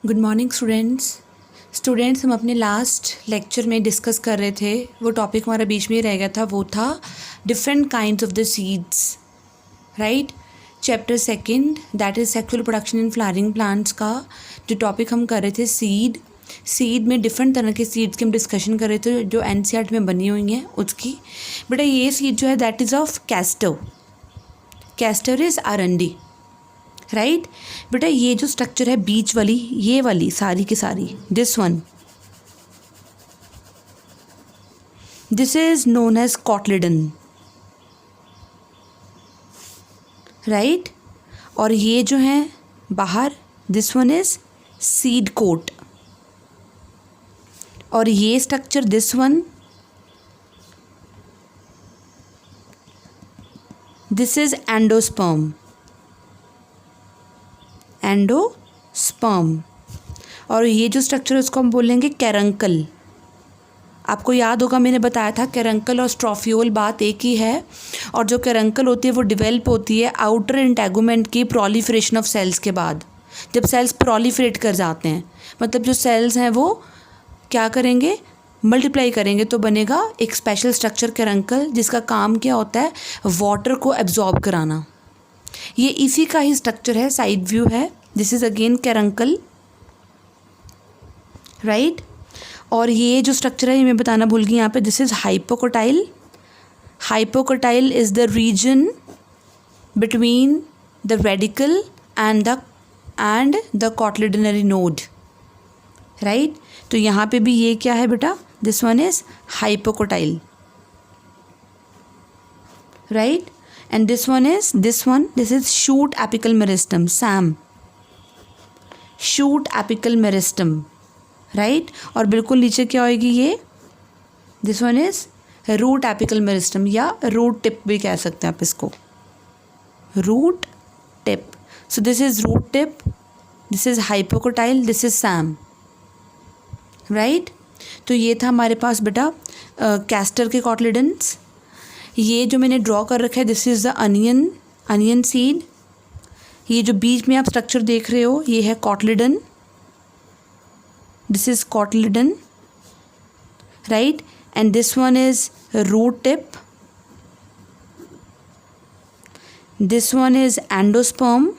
Good morning students हम अपने last lecture में डिस्कस कर रहे थे, वो टॉपिक हमारा बीच में रह गया था, वो था different kinds of the seeds, right. Chapter second that is sexual production in flowering plants का जो टॉपिक हम कर रहे थे सीड में डिफरेंट तरह के सीड्स की हम डिस्कशन कर रहे थे जो एनसीईआरटी में बनी हुई हैं उसकी। बेटा ये सीड जो है that is of castor is अरंडी, राइट। बेटा ये जो स्ट्रक्चर है बीच वाली, ये वाली सारी की सारी, this is known as cotyledon, right. और ये जो है बाहर, this one is seed coat. और ये स्ट्रक्चर दिस इज एंडोस्पर्म। और ये जो स्ट्रक्चर है उसको हम बोलेंगे कैरंकल। आपको याद होगा मैंने बताया था कैरंकल और स्ट्रोफियोल बात एक ही है। और जो कैरंकल होती है वो डिवेल्प होती है आउटर इंटेगुमेंट की प्रोलिफरेशन ऑफ सेल्स के बाद। जब सेल्स प्रोलिफरेट कर जाते हैं, मतलब जो सेल्स हैं वो क्या करेंगे, मल्टीप्लाई करेंगे, तो बनेगा एक स्पेशल स्ट्रक्चर कैरंकल, जिसका काम क्या होता है, वाटर को एब्जॉर्ब कराना। ये इसी का ही स्ट्रक्चर है, साइड व्यू है। This is again caruncle, right. और ये जो स्ट्रक्चर है ये मैं बताना भूल गई यहाँ पे, this is hypocotyl. Hypocotyl is the region between the radicle and the cotyledonary node, right. तो यहाँ पे भी ये क्या है बेटा, this one is hypocotyl, right. And this is shoot apical meristem, SAM, shoot apical meristem, right। और बिल्कुल नीचे क्या होएगी ये, this one is root apical meristem या root tip भी कह सकते हैं आप इसको, root tip। So this is root tip, this is hypocotyle, this is SAM, right। तो ये था हमारे पास बेटा कैस्टर के कॉटलिडन्स। ये जो मैंने ड्रॉ कर रखा है this is the onion seed. ये जो बीच में आप स्ट्रक्चर देख रहे हो ये है cotyledon, this is cotyledon, right. And this one is root tip, this one is endosperm,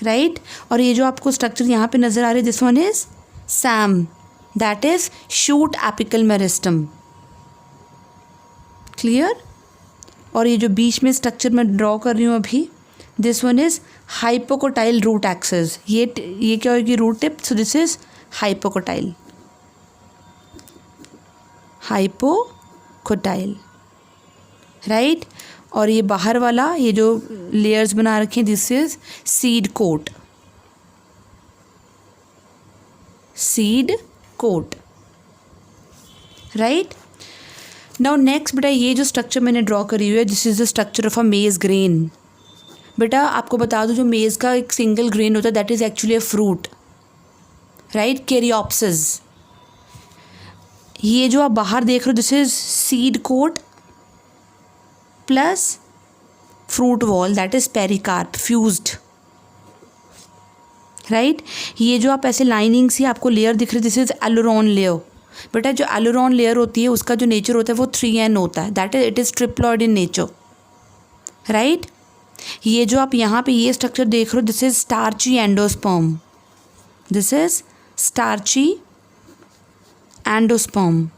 right. और ये जो आपको स्ट्रक्चर यहाँ पे नज़र आ रही है this one is Sam, that is shoot apical meristem, clear। और ये जो बीच में स्ट्रक्चर मैं ड्रॉ कर रही हूँ अभी, this one is hypocotyl root axis. ये क्या होगी, root tip. So this is hypocotyl, right. और ये बाहर वाला ये जो लेयर्स बना रखे हैं this is seed coat, right. Now next बेटा ये जो स्ट्रक्चर मैंने ड्रॉ करी हुई है this is the structure of a maize grain. बेटा आपको बता दूं जो मेज का एक सिंगल ग्रेन होता है that is actually a fruit, right, caryopsis. ये जो आप बाहर देख रहे हो this is seed coat plus fruit wall that is pericarp fused, right. ये जो आप ऐसे लाइनिंग सी आपको लेयर दिख रही है दिस इज एलुरोन लेयर। बेटा जो एलुरोन लेयर होती है उसका जो नेचर होता है वो 3N होता है, that is it is triploid in nature, right. ये जो आप यहाँ पे ये स्ट्रक्चर देख रहे हो this is starchy endosperm, this is starchy endosperm.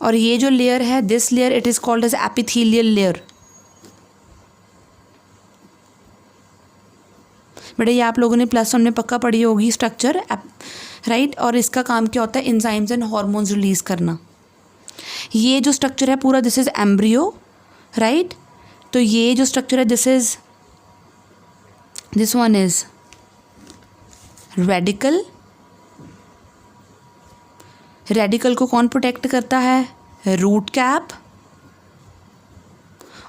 और ये जो लेयर है this layer it is called as epithelial layer. बेटा ये आप लोगों ने +1 में पक्का पढ़ी होगी स्ट्रक्चर, राइट। और इसका काम क्या होता है, एंजाइम्स एंड हार्मोन्स रिलीज करना। ये जो स्ट्रक्चर है पूरा दिस इज एम्ब्रियो, राइट। तो ये जो स्ट्रक्चर है this one is radicle. Radicle को कौन प्रोटेक्ट करता है, रूट कैप।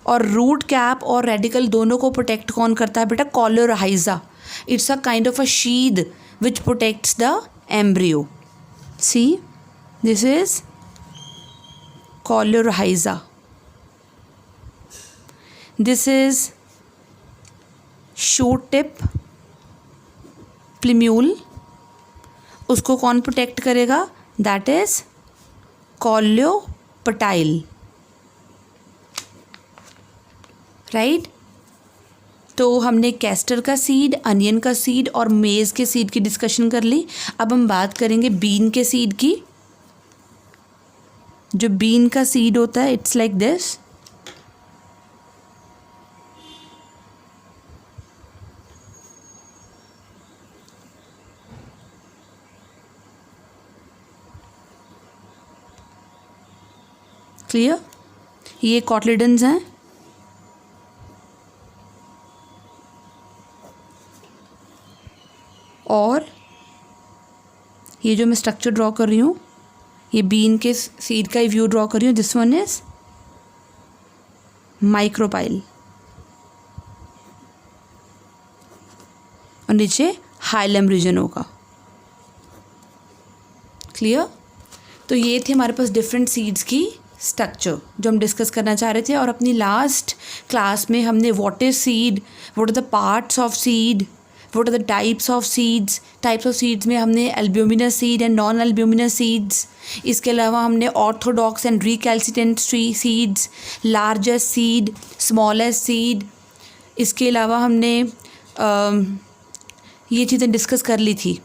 और रूट कैप और रेडिकल दोनों को प्रोटेक्ट कौन करता है बेटा, coleorrhiza. It's a kind of a sheath which protects the embryo. See, this is coleorrhiza. This is shoot tip plumule, उसको कौन प्रोटेक्ट करेगा? That is coleoptile, right. तो हमने कैस्टर का सीड, अनियन का सीड और मेज़ के सीड की डिस्कशन कर ली। अब हम बात करेंगे बीन के सीड की। जो बीन का सीड होता है इट्स लाइक दिस, क्लियर। ये कॉटलिडन्स हैं, और ये जो मैं स्ट्रक्चर ड्रॉ कर रही हूँ, ये बीन के सीड का ही व्यू ड्रॉ कर रही हूँ। दिस वन इज माइक्रोपाइल, और नीचे हाइलम रीजन होगा, क्लियर। तो ये थे हमारे पास डिफरेंट सीड्स की स्ट्रक्चर जो हम डिस्कस करना चाह रहे थे। और अपनी लास्ट क्लास में हमने what is seed, what are the parts of seed, what are the types of seeds में हमने albuminous seed and non albuminous seeds, इसके अलावा हमने orthodox and recalcitrant seeds, largest seed, smallest seed, इसके अलावा हमने ये चीज़ें डिस्कस कर ली थी,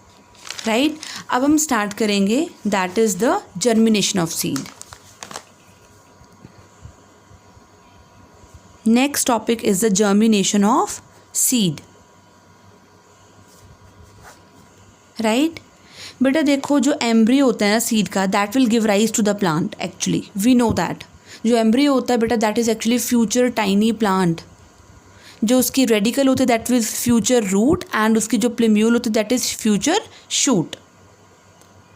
राइट। अब हम स्टार्ट करेंगे, that is the germination of seed. Next topic is the germination of seed, right. बेटा देखो, जो एम्ब्रियो होता है ना सीड का, that will give rise to the plant. Actually we know that जो एम्ब्रियो होता है बेटा, that is actually future tiny plant. जो उसकी रेडिकल होते हैं that will future root, and उसकी जो प्लिम्यूल होती है that is future shoot,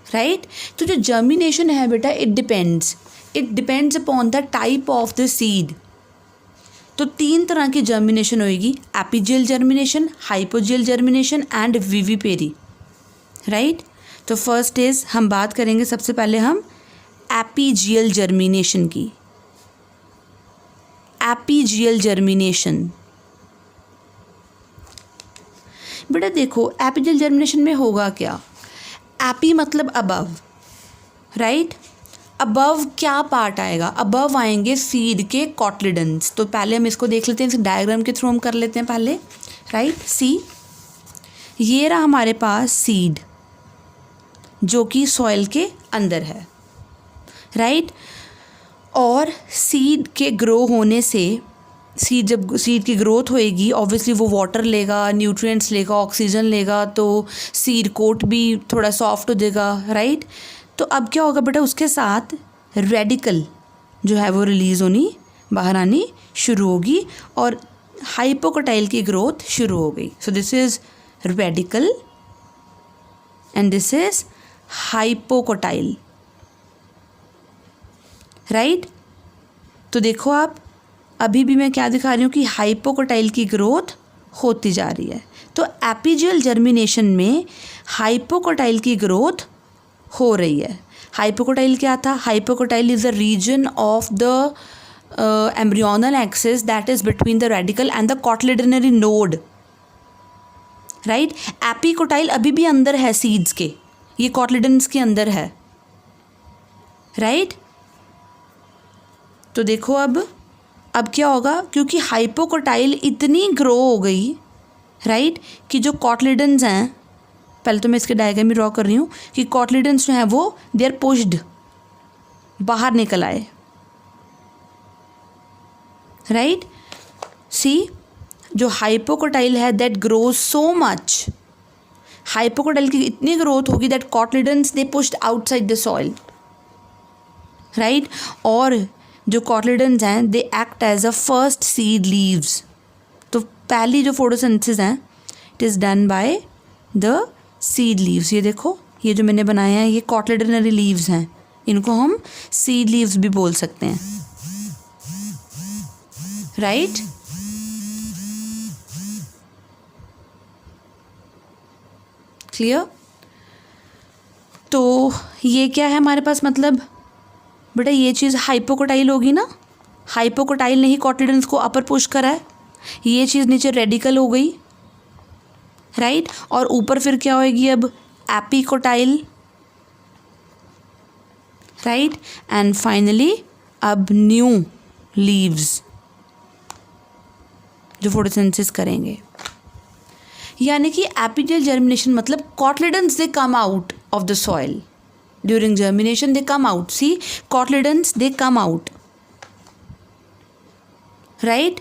right. तो जो जर्मिनेशन है बेटा, it depends upon the type of the seed. तो 3 तरह की जर्मिनेशन होएगी, एपिजियल germination, hypogeal germination and vivipary, right. तो फर्स्ट इज, हम बात करेंगे सबसे पहले हम एपिजियल जर्मिनेशन की। एपिजियल जर्मिनेशन, बेटा देखो एपिजियल जर्मिनेशन में होगा क्या? एपी मतलब अबव, राइट। अबव क्या पार्ट आएगा? अबव आएंगे सीड के कॉटलिडन्स। तो पहले हम इसको देख लेते हैं, इस डायग्राम के थ्रू हम कर लेते हैं पहले, राइट। सी, ये रहा हमारे पास सीड जो कि सॉइल के अंदर है, राइट। और सीड के ग्रो होने से, जब सीड की ग्रोथ होएगी ऑब्वियसली वो वाटर लेगा, न्यूट्रिएंट्स लेगा, ऑक्सीजन लेगा, तो सीड कोट भी थोड़ा सॉफ्ट हो जाएगा, राइट। तो अब क्या होगा बेटा, उसके साथ रेडिकल जो है वो रिलीज़ होनी, बाहर आनी शुरू होगी, और हाइपोकोटाइल की ग्रोथ शुरू हो गई। सो this is radical and this is hypocotyl, right. तो देखो आप, अभी भी मैं क्या दिखा रही हूँ कि हाइपोकोटाइल की ग्रोथ होती जा रही है। तो एपिजियल जर्मिनेशन में हाइपोकोटाइल की ग्रोथ हो रही है। हाइपोकोटाइल क्या था? Hypocotyl is the region of the embryonal axis that is between the radicle and the cotyledonary node, right. Epicotyl अभी भी अंदर है सीड्स के, ये कॉटलिडन्स के अंदर है, राइट। तो देखो अब क्या होगा, क्योंकि हाइपोकोटाइल इतनी ग्रो हो गई, राइट, कि जो कॉटलिडन्स हैं, पहले तो मैं इसके डायग्राम भी ड्रॉ कर रही हूँ कि कॉटलिडन्स जो हैं वो दे आर पुश्ड, बाहर निकल आए, राइट। सी, जो हाइपोकोटाइल है that grows so much, hypocotyl की इतनी ग्रोथ होगी that cotyledons they pushed outside the soil, right. और जो कॉटलिडन्स हैं they act as a first seed leaves. तो पहली जो फोटोसिंथेसिस है it is done by the seed leaves. ये देखो, ये जो मैंने बनाया है ये कॉटलिडनरी लीव्स हैं, इनको हम सीड लीव्स भी बोल सकते हैं, राइट। क्लियर। तो ये क्या है हमारे पास, मतलब बेटा ये चीज़ हाइपोकोटाइल होगी ना, हाइपोकोटाइल ने ही कॉटिलिडन्स को अपर पुश करा है, ये चीज़ नीचे रेडिकल हो गई, राइट। और ऊपर फिर क्या होएगी अब, एपिकोटाइल, राइट। एंड फाइनली अब न्यू लीव्स जो फोटोसिंथेसिस करेंगे। यानी कि एपिजियल जर्मिनेशन मतलब cotyledons they come out of the soil during germination, they come out, see cotyledons they come out, right.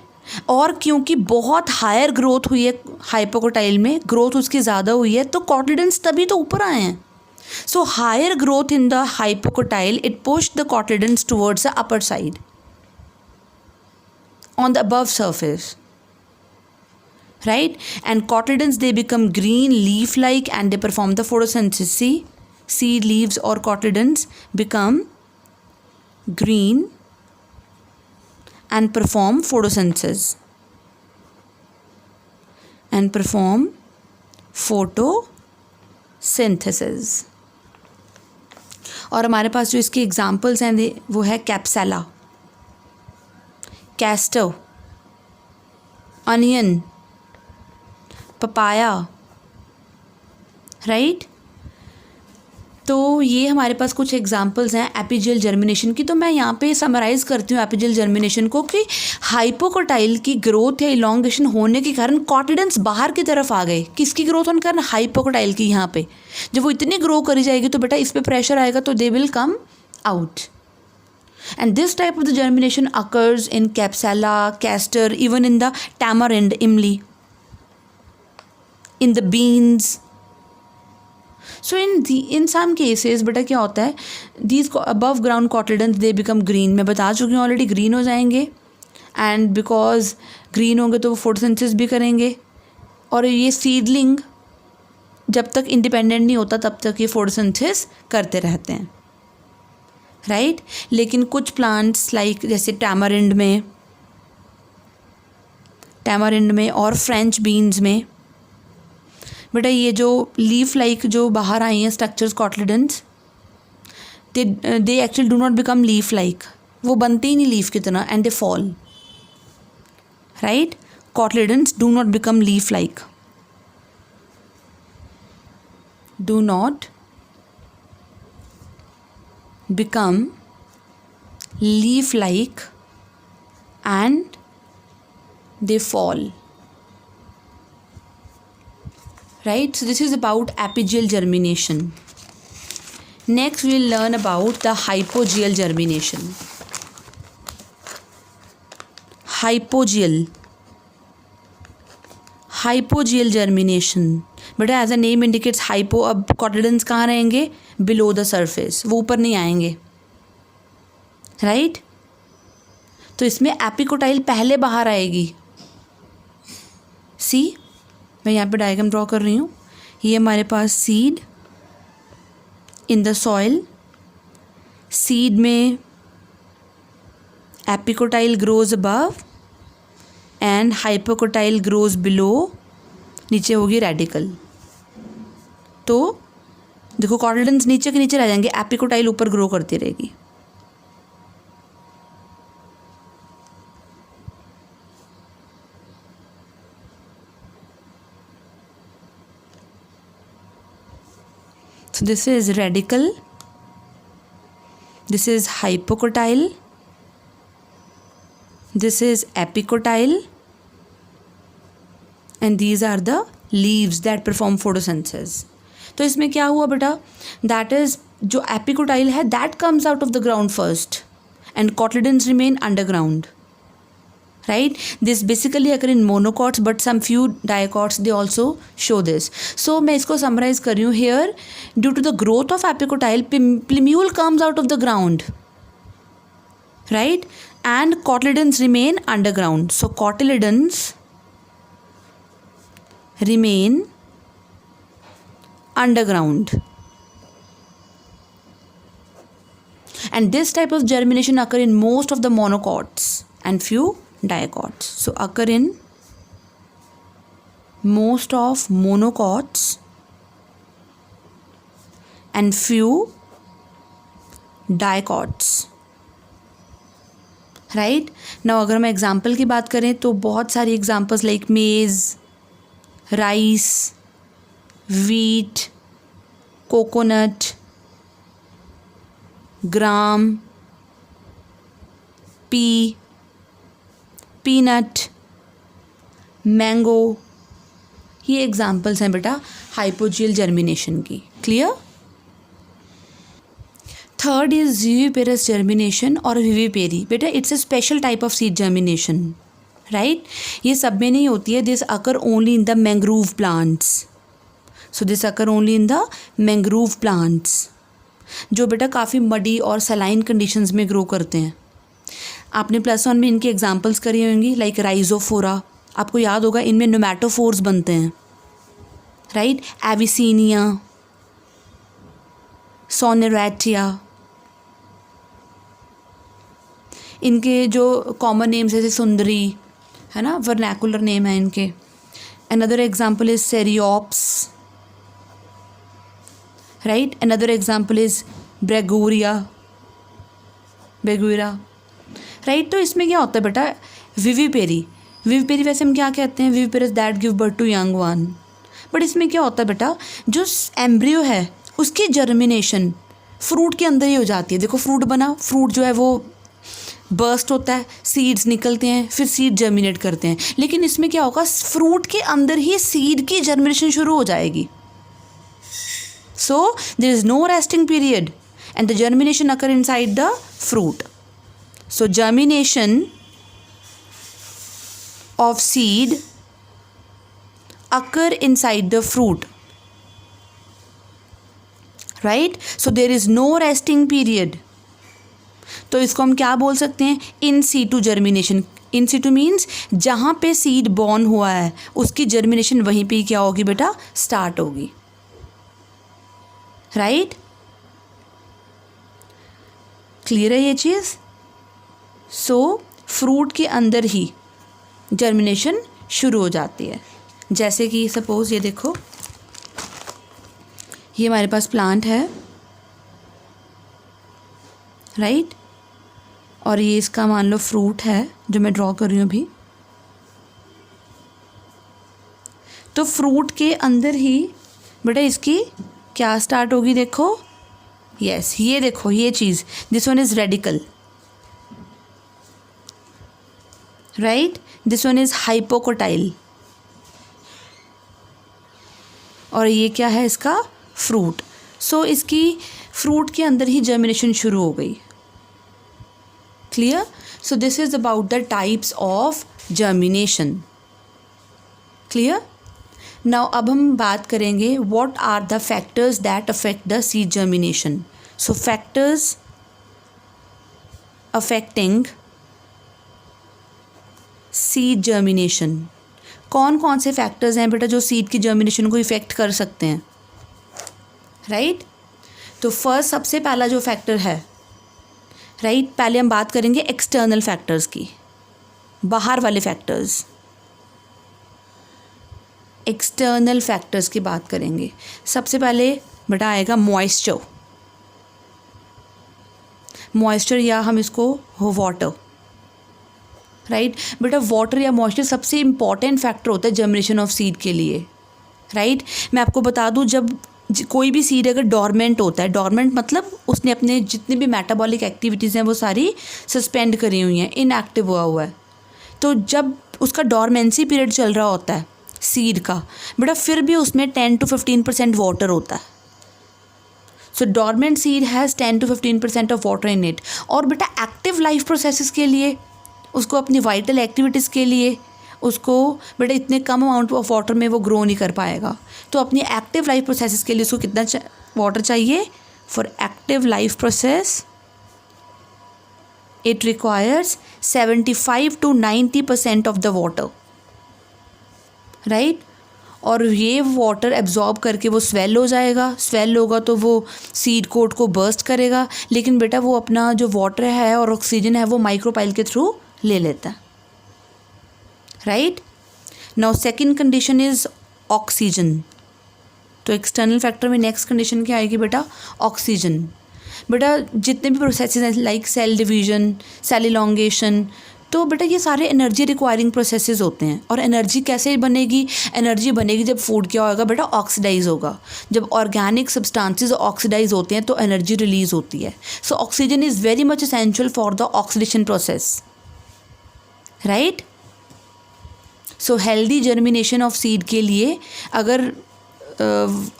और क्योंकि बहुत हायर ग्रोथ हुई है हाइपोकोटाइल में, ग्रोथ उसकी ज़्यादा हुई है, तो कॉटिलिडन्स तभी तो ऊपर आए हैं। So higher growth in the hypocotyl, it push the cotyledons towards the upper side on the above surface, right? And cotyledons, they become green leaf like and they perform the photosynthesis. See, seed leaves or cotyledons become green and perform photosynthesis and perform photosynthesis. और हमारे पास जो इसके examples हैं वो है कैप्सेला, castor, onion, papaya, right. तो ये हमारे पास कुछ एग्जांपल्स हैं एपिजियल जर्मिनेशन की। तो मैं यहाँ पे समराइज़ करती हूँ एपिजियल जर्मिनेशन को कि हाइपोकोटाइल की ग्रोथ या इलॉन्गेशन होने के कारण कॉटिलिडन्स बाहर की तरफ आ गए। किसकी ग्रोथ होने के कारण, हाइपोकोटाइल की। यहाँ पे जब वो इतनी ग्रो करी जाएगी तो बेटा इस पर प्रेशर आएगा तो they will come out. And this type of the germination occurs in Capsella, Castor, even in the tamarind, imli, in the beans. So in some cases बेटा क्या होता है, these above ground cotyledons they become green. मैं बता चुकी हूँ already, green हो जाएंगे and because ग्रीन होंगे तो वो फोटोसिंथेसिस भी करेंगे। और ये सीडलिंग जब तक इंडिपेंडेंट नहीं होता तब तक ये फोटोसिंथेसिस करते रहते हैं, राइट। लेकिन कुछ प्लांट्स लाइक जैसे टैमारिंड में और फ्रेंच बीन्स में बेटा ये जो लीफ लाइक जो बाहर आई हैं structures cotyledons, they actually do not become leaf like, वो बनते ही नहीं लीफ की तरह and they fall, right. Cotyledons do not become leaf like, do not become leaf like and they fall, right. So this is about apigeal germination. Next we will learn about the hypogeal germination. Hypogeal germination बेटा as a name indicates hypo, अब cotyledons कहाँ रहेंगे, below the surface, वो ऊपर नहीं आएंगे, right. तो इसमें एपिकोटाइल पहले बाहर आएगी। सी मैं यहाँ पे डायग्राम ड्रॉ कर रही हूँ, ये हमारे पास seed in the soil, seed में epicotyl grows above and hypocotyl grows below, नीचे होगी रेडिकल। तो देखो कॉटिलिडन्स नीचे के नीचे रह जाएंगे, एपिकोटाइल ऊपर ग्रो करती रहेगी। So this is radical, this is hypocotyle, this is epicotyle, and these are the leaves that perform photosynthesis. तो इसमें क्या हुआ बेटा, दैट इज जो एपिकोटाइल है that comes out of the ground first and cotyledons remain underground, right. This basically occur in monocots but some few dicots they also show this. So मैं इसको summarize कर रही हूँ here. Due to the growth of epicotyle, plumule comes out of the ground, right, and cotyledons remain underground. So cotyledons remain underground, and this type of germination occur in most of the monocots and few dicots. So occur in most of monocots and few dicots, right. Now अगर हम example की बात करें तो बहुत सारी examples like मेज़, rice, wheat, coconut, ग्राम, P, peanut, mango, ये एग्जाम्पल्स हैं बेटा हाइपोजियल जर्मिनेशन की। Clear. Third is viviparous germination और विविपेरी। बेटा it's a special type of seed germination, right. ये सब में नहीं होती है, this occur only in the mangrove plants. So this occur only in the mangrove plants, जो बेटा काफ़ी मडी और सलाइन कंडीशंस में ग्रो करते हैं। आपने +1 में इनकी एग्जांपल्स करी होंगी लाइक राइजोफोरा, आपको याद होगा इनमें नोमैटोफोर्स बनते हैं, राइट। एविसीनिया, सोनेरेटिया, इनके जो कॉमन नेम्स जैसे सुंदरी है ना, वर्नैकुलर नेम है इनके। Another example is Ceriops, right. Another example is Bruguiera, right. तो इसमें क्या होता है बेटा, विविपेरी वैसे हम क्या कहते हैं, viviparous that give birth to young one. But इसमें क्या होता है बेटा, जो एम्ब्रियो है उसकी जर्मिनेशन फ्रूट के अंदर ही हो जाती है। देखो फ्रूट बना, फ्रूट जो है वो बर्स्ट होता है, सीड्स निकलते हैं, फिर सीड जर्मिनेट करते हैं। लेकिन इसमें क्या होगा, फ्रूट के अंदर ही सीड की जर्मिनेशन शुरू हो जाएगी। So there is no resting period and the germination occur inside the fruit. So germination of seed occur inside the fruit, right? So there is no resting period. तो इसको हम क्या बोल सकते हैं, in situ germination. In situ means जहाँ पे seed born हुआ है उसकी जर्मिनेशन वहीं पे क्या होगी बेटा, स्टार्ट होगी, राइट? क्लियर है ये चीज़? सो फ्रूट के अंदर ही जर्मिनेशन शुरू हो जाती है. जैसे कि सपोज़ ये देखो, ये हमारे पास प्लांट है, राइट? और ये इसका मान लो फ्रूट है जो मैं ड्रॉ कर रही हूँ अभी. तो फ्रूट के अंदर ही बेटा इसकी क्या स्टार्ट होगी, देखो. यस, ये देखो ये चीज़, this one is radicle, right? This one is hypocotyl. और ये क्या है, इसका फ्रूट. सो इसकी फ्रूट के अंदर ही जर्मिनेशन शुरू हो गई. Clear? So this is about the types of germination. Clear? Now अब हम बात करेंगे what are the factors that affect the seed germination. So factors affecting seed germination. कौन कौन से फैक्टर्स हैं बेटा जो सीड की जर्मिनेशन को इफ़ेक्ट कर सकते हैं, राइट? तो फर्स्ट सबसे पहला जो फैक्टर है, राइट, पहले हम बात करेंगे एक्सटर्नल फैक्टर्स की, बाहर वाले फैक्टर्स. एक्सटर्नल फैक्टर्स की बात करेंगे. सबसे पहले बेटा आएगा मॉइस्चर. मॉइस्चर या हम इसको वाटर, राइट? बेटा वाटर या मॉइस्चर सबसे इम्पॉर्टेंट फैक्टर होता है जर्मिनेशन ऑफ सीड के लिए, राइट? मैं आपको बता दूं, जब कोई भी सीड अगर डॉर्मेंट होता है, डॉर्मेंट मतलब उसने अपने जितने भी मेटाबॉलिक एक्टिविटीज़ हैं वो सारी सस्पेंड करी हुई हैं, इनएक्टिव हुआ है. तो जब उसका डॉर्मेंसी पीरियड चल रहा होता है सीड का, बेटा फिर भी उसमें 10 to 15% वाटर होता है. So dormant seed has 10 to 15% of water in it. और बेटा एक्टिव लाइफ प्रोसेसेस के लिए, उसको अपनी वाइटल एक्टिविटीज़ के लिए, उसको बेटा इतने कम अमाउंट ऑफ वाटर में वो ग्रो नहीं कर पाएगा. तो अपनी एक्टिव लाइफ प्रोसेसेस के लिए उसको कितना वाटर चाहिए? For active life process it requires 75 to 90% of the water, right? और ये वाटर एब्जॉर्ब करके वो स्वेल हो जाएगा. स्वेल होगा तो वो सीड कोट को बर्स्ट करेगा, लेकिन बेटा वो अपना जो वाटर है और ऑक्सीजन है वो माइक्रोपाइल के थ्रू ले लेता है, right? Now second condition is oxygen. तो एक्सटर्नल फैक्टर में नेक्स्ट कंडीशन क्या आएगी बेटा? ऑक्सीजन. बेटा जितने भी प्रोसेसेस हैं like cell division, cell elongation, तो बेटा ये सारे एनर्जी रिक्वायरिंग प्रोसेसेस होते हैं। और एनर्जी कैसे बनेगी? एनर्जी बनेगी जब फूड क्या होगा बेटा? ऑक्सीडाइज होगा। जब ऑर्गेनिक सब्सटेंसेस ऑक्सीडाइज होते हैं तो एनर्जी रिलीज होती है। So oxygen is very much essential for the oxidation process, right. So healthy germination of seed के लिए अगर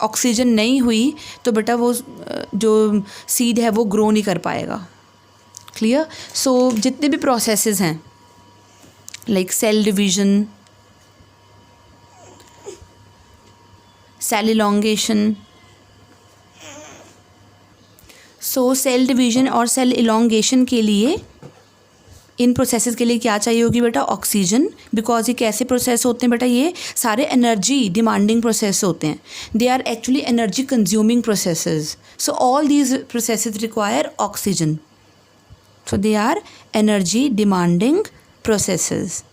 ऑक्सीजन नहीं हुई तो बेटा वो जो सीड है वो ग्रो नहीं कर पाएगा। क्लियर? सो जितने भी प्रोसेसेस हैं like cell division, cell elongation, so cell division और सेल इलॉन्गेशन के लिए, इन प्रोसेसेस के लिए क्या चाहिए होगी बेटा? ऑक्सीजन। बिकॉज ये कैसे प्रोसेस होते हैं बेटा? ये सारे एनर्जी डिमांडिंग प्रोसेस होते हैं। They are actually energy consuming processes. So all these processes require oxygen. So they are energy demanding processes,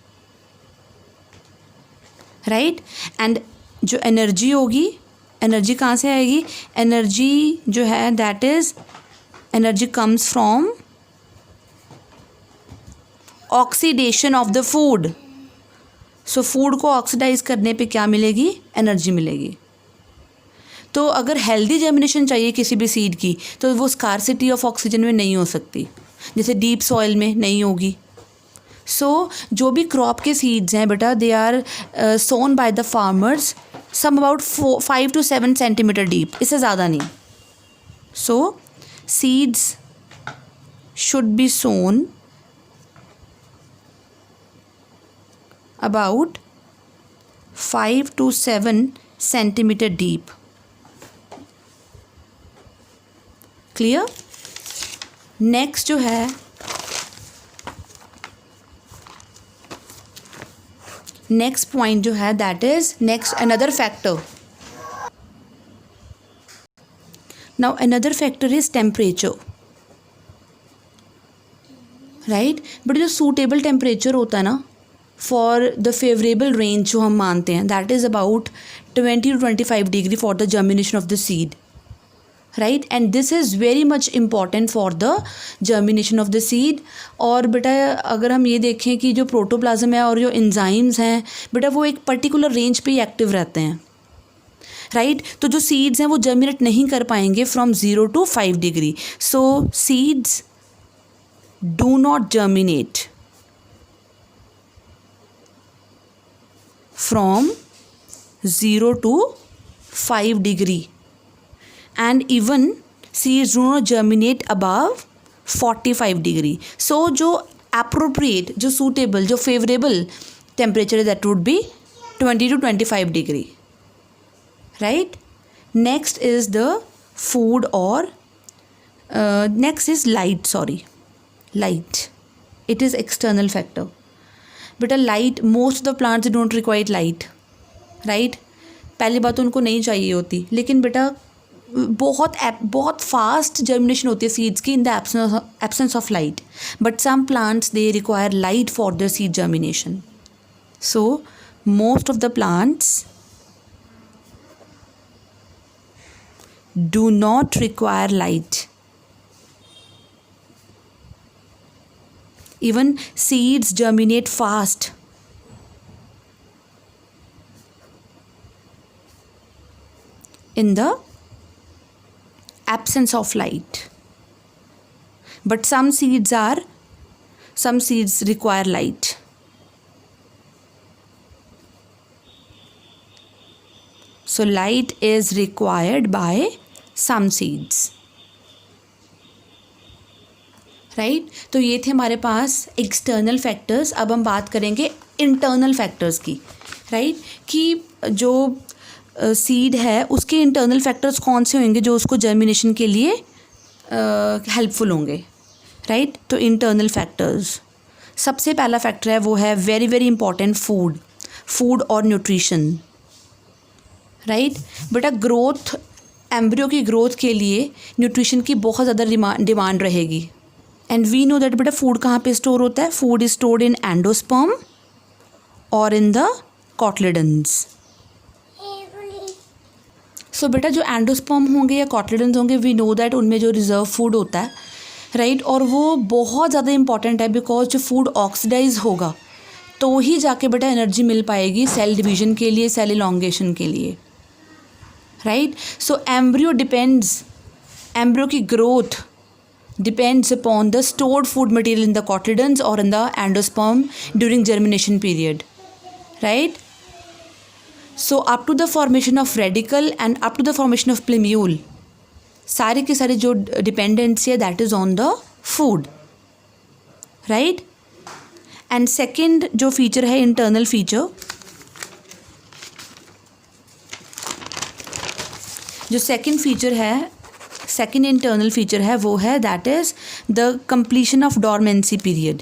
right? And जो एनर्जी होगी, एनर्जी कहाँ से आएगी? एनर्जी जो है that is energy comes from oxidation of the food. So food को oxidise करने पे क्या मिलेगी? एनर्जी मिलेगी। तो अगर हेल्दी जर्मिनेशन चाहिए किसी भी सीड की तो वो स्कार्सिटी ऑफ ऑक्सीजन में नहीं हो सकती, जैसे डीप सॉइल में नहीं होगी। सो जो भी क्रॉप के सीड्स हैं बेटा they are sown by the farmers some about 5 to 7 centimetre deep, इससे ज़्यादा नहीं। So seeds should be sown about 5 to 7 centimetre deep. Clear? Next जो है नेक्स्ट पॉइंट जो है that is next another factor. Now another factor is temperature, right. But जो suitable temperature होता है ना फॉर द फेवरेबल रेंज जो हम मानते हैं that is about 20 to 25 degree for the germination of the seed, right. And this is very much important for the germination of the seed. और बेटा अगर हम ये देखें कि जो प्रोटोप्लाज्म है और जो एंजाइम्स हैं बेटा वो एक पर्टिकुलर रेंज पे ही एक्टिव रहते हैं, राइट। तो जो सीड्स हैं वो जर्मिनेट नहीं कर पाएंगे from 0 to 5 degree. So seeds do not germinate from 0 to 5 degree and even seeds do not germinate above 45 degree. So जो appropriate, जो suitable, जो favorable temperature that would be 20 to 25 degree, right? Next is the food or next is light, light. It is external factor. But a light, most of the plants don't require light, right? पहली बात तो उनको नहीं चाहिए होती, लेकिन बेटा बहुत फास्ट जर्मिनेशन होती है सीड्स की in the absence of light. But some plants they require light for the seed germination. So most of the plants do not require light. Even seeds germinate fast. In the absence of light, but some seeds require light. So light is required by some seeds, right? तो ये थे हमारे पास external factors। अब हम बात करेंगे internal factors की, right? कि जो सीड है उसके इंटरनल फैक्टर्स कौन से होंगे जो उसको जर्मिनेशन के लिए हेल्पफुल होंगे, राइट। तो इंटरनल फैक्टर्स, सबसे पहला फैक्टर है वो है वेरी वेरी इंपॉर्टेंट फूड और न्यूट्रिशन, राइट। बेटा ग्रोथ, एम्ब्रियो की ग्रोथ के लिए न्यूट्रिशन की बहुत ज़्यादा डिमांड रहेगी। एंड वी नो दैट बेटा फूड कहाँ पे स्टोर होता है? Food is stored in endosperm और इन द कॉटलिडन्स। सो बेटा जो एंडोस्पर्म होंगे या कॉटलिडन्स होंगे, वी नो दैट उनमें जो रिजर्व फूड होता है, राइट, और वो बहुत ज़्यादा इंपॉर्टेंट है बिकॉज जो फूड ऑक्सीडाइज होगा तो ही जाके बेटा एनर्जी मिल पाएगी सेल डिवीजन के लिए, सेल इलॉन्गेशन के लिए, राइट. सो एम्ब्रियो की growth depends upon the stored food material in the cotyledons or in the endosperm during germination period, right. So up to the formation of radicle and up to the formation of plumule, सारे के सारे जो dependency है that is on the food, right. and second जो feature है internal feature, जो second feature है, second internal feature है वो है that is the completion of dormancy period.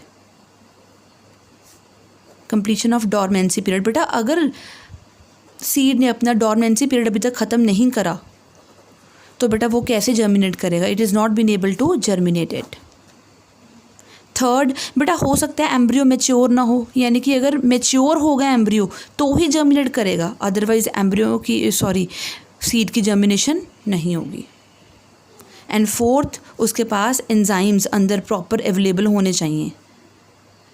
Completion of dormancy period. बेटा अगर सीड ने अपना डॉर्मेंसी पीरियड अभी तक ख़त्म नहीं करा तो बेटा वो कैसे जर्मिनेट करेगा? It is not been able to germinate it. Third, बेटा हो सकता है एम्ब्रियो मेच्योर ना हो, यानी कि अगर मेच्योर होगा एम्ब्रियो तो ही जर्मिनेट करेगा, अदरवाइज एम्ब्रियो की सीड की जर्मिनेशन नहीं होगी. एंड फोर्थ, उसके पास एंजाइम्स अंदर प्रॉपर अवेलेबल होने चाहिए.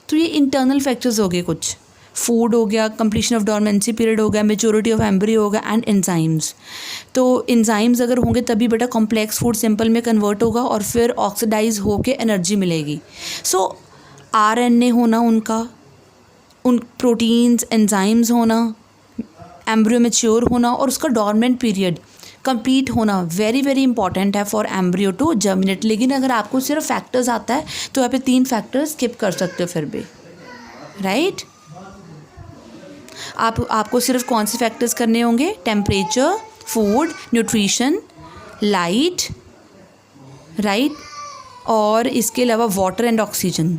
तो ये इंटरनल फैक्टर्स हो गए कुछ. फूड हो गया, कंप्लीशन ऑफ डॉर्मेंसी पीरियड हो गया, मेच्योरिटी ऑफ एम्ब्रियो हो गया एंड एंजाइम्स. तो एंजाइम्स अगर होंगे तभी बेटा कॉम्प्लेक्स फूड सिंपल में कन्वर्ट होगा और फिर ऑक्सीडाइज होके एनर्जी मिलेगी. सो RNA होना उनका, उन प्रोटीन्स, एंजाइम्स होना, एम्ब्रियो मेच्योर होना और उसका डॉर्मेंट पीरियड कंप्लीट होना वेरी वेरी इंपॉर्टेंट है फॉर एम्ब्रियो टू जर्मिनेट. लेकिन अगर आपको सिर्फ फैक्टर्स आता है तो यहाँ पे 3 फैक्टर्स स्किप कर सकते हो फिर भी, राइट. आपको सिर्फ कौन से फैक्टर्स करने होंगे? Temperature, food, nutrition, light, right, और इसके अलावा वाटर एंड ऑक्सीजन.